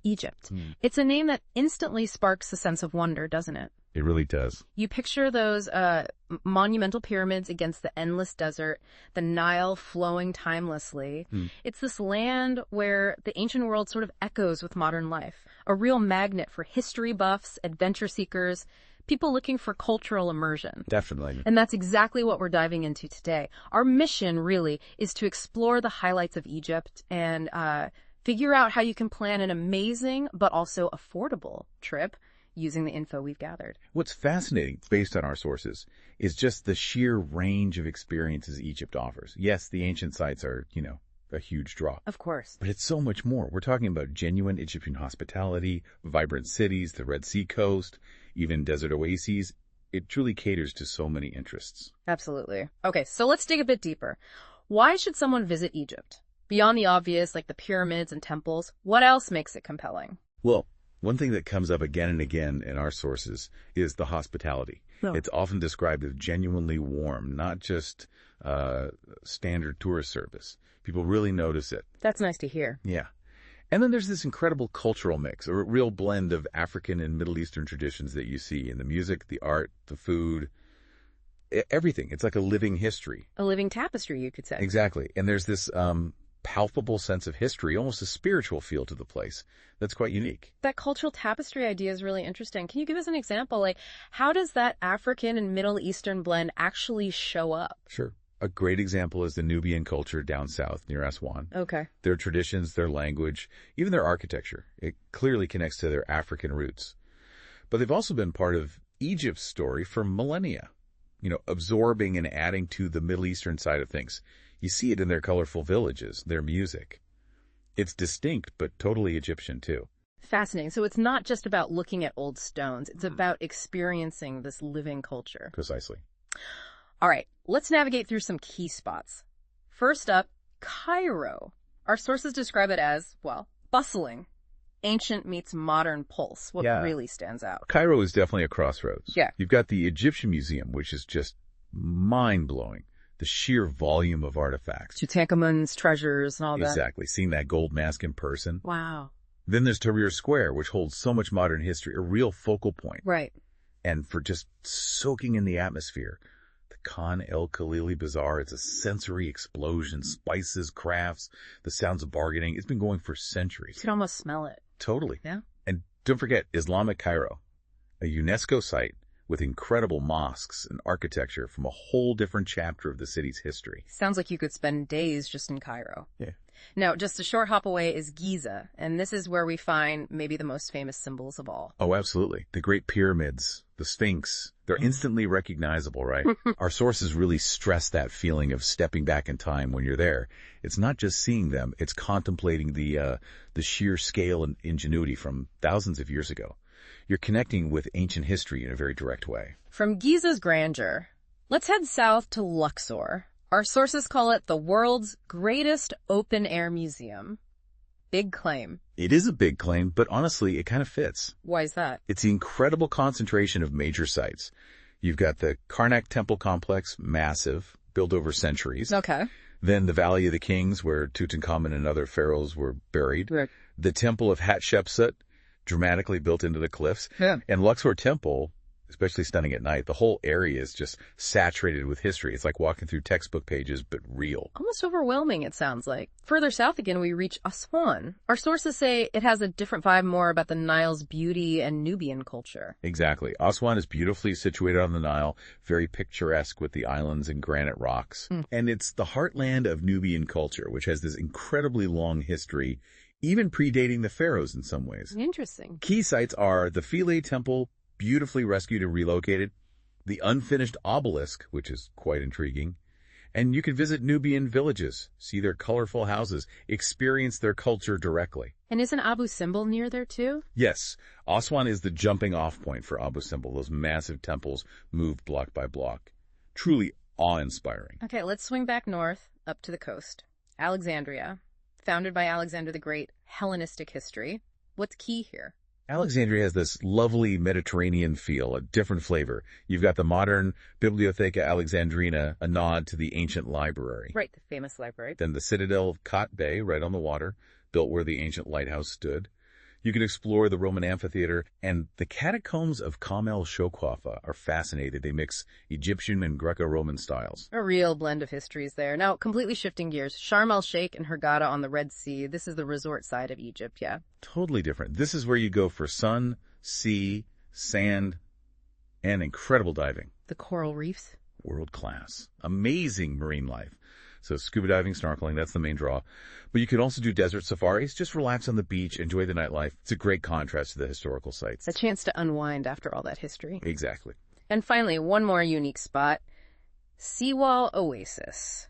Egypt. It's a name that instantly sparks a sense of wonder, doesn't it? It really does. You picture those monumental pyramids against the endless desert, the Nile flowing timelessly. It's this land where the ancient world sort of echoes with modern life, a real magnet for history buffs, adventure seekers, people looking for cultural immersion. Definitely. And that's exactly what we're diving into today. Our mission, really, is to explore the highlights of Egypt and figure out how you can plan an amazing but also affordable trip using the info we've gathered. What's fascinating, based on our sources, is just the sheer range of experiences Egypt offers. Yes, the ancient sites are, a huge draw. Of course. But it's so much more. We're talking about genuine Egyptian hospitality, vibrant cities, the Red Sea coast, even desert oases. It truly caters to so many interests. Absolutely. Okay, so let's dig a bit deeper. Why should someone visit Egypt? Beyond the obvious, like the pyramids and temples, what else makes it compelling? Well, one thing that comes up again and again in our sources is the hospitality. Oh. It's often described as genuinely warm, not just standard tourist service. People really notice it. That's nice to hear. Yeah. And then there's this incredible cultural mix, a real blend of African and Middle Eastern traditions that you see in the music, the art, the food, everything. It's like a living history. A living tapestry, you could say. Exactly. And there's this palpable sense of history, almost a spiritual feel to the place that's quite unique. That cultural tapestry idea is really interesting. Can you give us an example? Like, how does that African and Middle Eastern blend actually show up? Sure. A great example is the Nubian culture down south near Aswan. Okay. Their traditions, their language, even their architecture, it clearly connects to their African roots. But they've also been part of Egypt's story for millennia, absorbing and adding to the Middle Eastern side of things. You see it in their colorful villages, their music. It's distinct, but totally Egyptian, too. Fascinating. So it's not just about looking at old stones. It's about experiencing this living culture. Precisely. All right, let's navigate through some key spots. First up, Cairo. Our sources describe it as, bustling. Ancient meets modern pulse. What really stands out? Cairo is definitely a crossroads. Yeah. You've got the Egyptian Museum, which is just mind-blowing. The sheer volume of artifacts. Tutankhamun's treasures and all that. Exactly. Seeing that gold mask in person. Wow. Then there's Tahrir Square, which holds so much modern history, a real focal point. Right. And for just soaking in the atmosphere. The Khan El Khalili Bazaar, it's a sensory explosion, spices, crafts, the sounds of bargaining. It's been going for centuries. You can almost smell it. Totally. Yeah. And don't forget Islamic Cairo, a UNESCO site with incredible mosques and architecture from a whole different chapter of the city's history. Sounds like you could spend days just in Cairo. Yeah. Now, just a short hop away is Giza, and this is where we find maybe the most famous symbols of all. Oh, absolutely. The Great Pyramids, the Sphinx, they're instantly recognizable, right? Our sources really stress that feeling of stepping back in time when you're there. It's not just seeing them, it's contemplating the sheer scale and ingenuity from thousands of years ago. You're connecting with ancient history in a very direct way. From Giza's grandeur, let's head south to Luxor. Our sources call it the world's greatest open-air museum. Big claim. It is a big claim, but honestly, it kind of fits. Why is that? It's the incredible concentration of major sites. You've got the Karnak Temple Complex, massive, built over centuries. Okay. Then the Valley of the Kings, where Tutankhamun and other pharaohs were buried. Right. The Temple of Hatshepsut, dramatically built into the cliffs. Yeah. And Luxor Temple, especially stunning at night. The whole area is just saturated with history. It's like walking through textbook pages, but real. Almost overwhelming, it sounds like. Further south again, we reach Aswan. Our sources say it has a different vibe, more about the Nile's beauty and Nubian culture. Exactly. Aswan is beautifully situated on the Nile, very picturesque with the islands and granite rocks. And it's the heartland of Nubian culture, which has this incredibly long history, even predating the pharaohs in some ways. Interesting. Key sites are the Philae Temple, beautifully rescued and relocated, the unfinished obelisk, which is quite intriguing, and you can visit Nubian villages, see their colorful houses, experience their culture directly. And isn't Abu Simbel near there too? Yes, Aswan is the jumping off point for Abu Simbel, those massive temples moved block by block. Truly awe-inspiring. Okay, let's swing back north, up to the coast. Alexandria, founded by Alexander the Great, Hellenistic history. What's key here? Alexandria has this lovely Mediterranean feel, a different flavor. You've got the modern Bibliotheca Alexandrina, a nod to the ancient library. Right, the famous library. Then the Citadel of Khat Bay, right on the water, built where the ancient lighthouse stood. You can explore the Roman amphitheater, and the catacombs of Sharm El Sheikh are fascinating. They mix Egyptian and Greco-Roman styles. A real blend of histories there. Now, completely shifting gears, Sharm El Sheikh and Hurghada on the Red Sea. This is the resort side of Egypt, yeah? Totally different. This is where you go for sun, sea, sand, and incredible diving. The coral reefs? World class. Amazing marine life. So scuba diving, snorkeling, that's the main draw. But you can also do desert safaris, just relax on the beach, enjoy the nightlife. It's a great contrast to the historical sites. A chance to unwind after all that history. Exactly. And finally, one more unique spot. Siwa Oasis.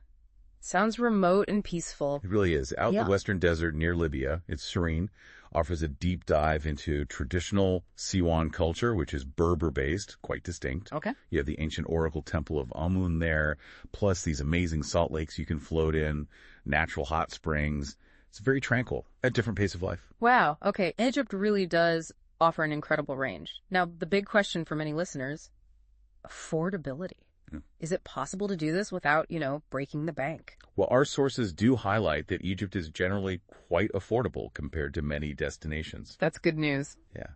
Sounds remote and peaceful. It really is. Out in the western desert near Libya, it's serene, offers a deep dive into traditional Siwan culture, which is Berber-based, quite distinct. Okay. You have the ancient oracle temple of Amun there, plus these amazing salt lakes you can float in, natural hot springs. It's very tranquil, a different pace of life. Wow. Okay. Egypt really does offer an incredible range. Now, the big question for many listeners, affordability. Is it possible to do this without, breaking the bank? Well, our sources do highlight that Egypt is generally quite affordable compared to many destinations. That's good news. Yeah.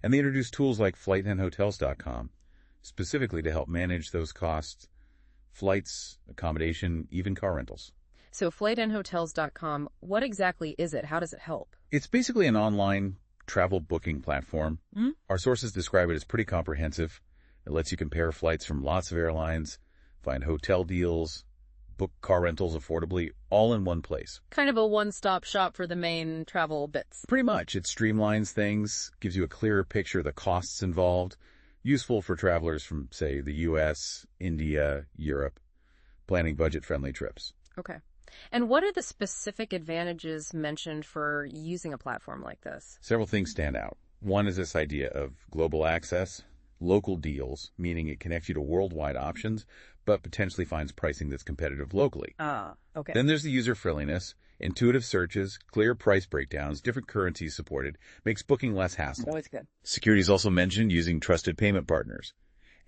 And they introduce tools like FlightNHotels.com specifically to help manage those costs, flights, accommodation, even car rentals. So FlightNHotels.com, what exactly is it? How does it help? It's basically an online travel booking platform. Mm-hmm. Our sources describe it as pretty comprehensive. It lets you compare flights from lots of airlines, find hotel deals, book car rentals affordably, all in one place. Kind of a one-stop shop for the main travel bits. Pretty much. It streamlines things, gives you a clearer picture of the costs involved, useful for travelers from, say, the U.S., India, Europe, planning budget-friendly trips. Okay. And what are the specific advantages mentioned for using a platform like this? Several things stand out. One is this idea of global access. Local deals, meaning it connects you to worldwide options, but potentially finds pricing that's competitive locally. Okay. Then there's the user-friendliness, intuitive searches, clear price breakdowns, different currencies supported, makes booking less hassle. Always good. Security is also mentioned using trusted payment partners.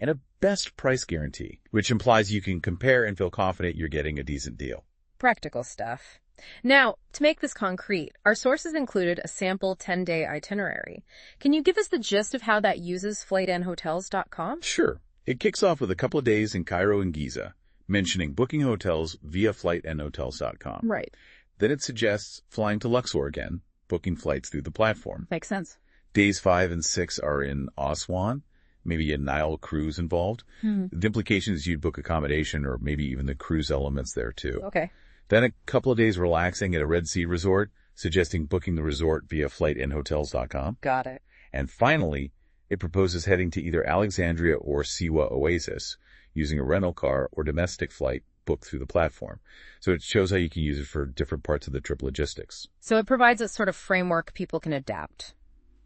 And a best price guarantee, which implies you can compare and feel confident you're getting a decent deal. Practical stuff. Now, to make this concrete, our sources included a sample 10-day itinerary. Can you give us the gist of how that uses FlightNHotels.com? Sure. It kicks off with a couple of days in Cairo and Giza, mentioning booking hotels via FlightNHotels.com. Right. Then it suggests flying to Luxor again, booking flights through the platform. Makes sense. Days 5 and 6 are in Aswan, maybe a Nile cruise involved. The implication is you'd book accommodation or maybe even the cruise elements there too. Okay. Then a couple of days relaxing at a Red Sea resort, suggesting booking the resort via FlightNHotels.com. Got it. And finally, it proposes heading to either Alexandria or Siwa Oasis, using a rental car or domestic flight booked through the platform. So it shows how you can use it for different parts of the trip logistics. So it provides a sort of framework people can adapt.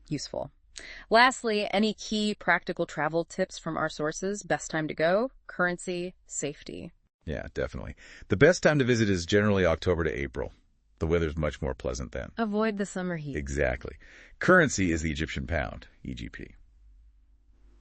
Useful. Lastly, any key practical travel tips from our sources? Best time to go, currency, safety. Yeah, definitely. The best time to visit is generally October to April. The weather's much more pleasant then. Avoid the summer heat. Exactly. Currency is the Egyptian pound, EGP.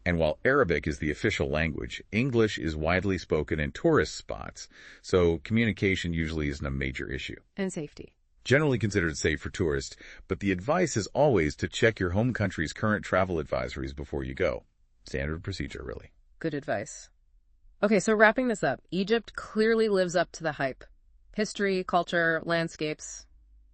And while Arabic is the official language, English is widely spoken in tourist spots, so communication usually isn't a major issue. And safety. Generally considered safe for tourists, but the advice is always to check your home country's current travel advisories before you go. Standard procedure, really. Good advice. Okay, so wrapping this up, Egypt clearly lives up to the hype. History, culture, landscapes,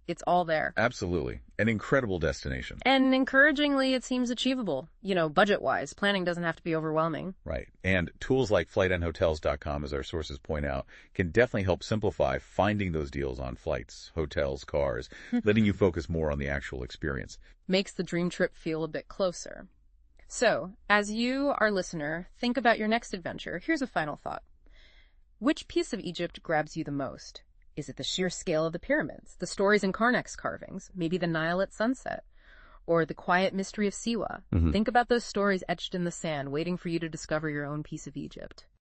it's all there. Absolutely. An incredible destination. And encouragingly, it seems achievable. Budget-wise, planning doesn't have to be overwhelming. Right. And tools like FlightNHotels.com, as our sources point out, can definitely help simplify finding those deals on flights, hotels, cars, letting you focus more on the actual experience. Makes the dream trip feel a bit closer. So, as you, our listener, think about your next adventure, here's a final thought. Which piece of Egypt grabs you the most? Is it the sheer scale of the pyramids, the stories in Karnak's carvings, maybe the Nile at sunset, or the quiet mystery of Siwa? Think about those stories etched in the sand, waiting for you to discover your own piece of Egypt.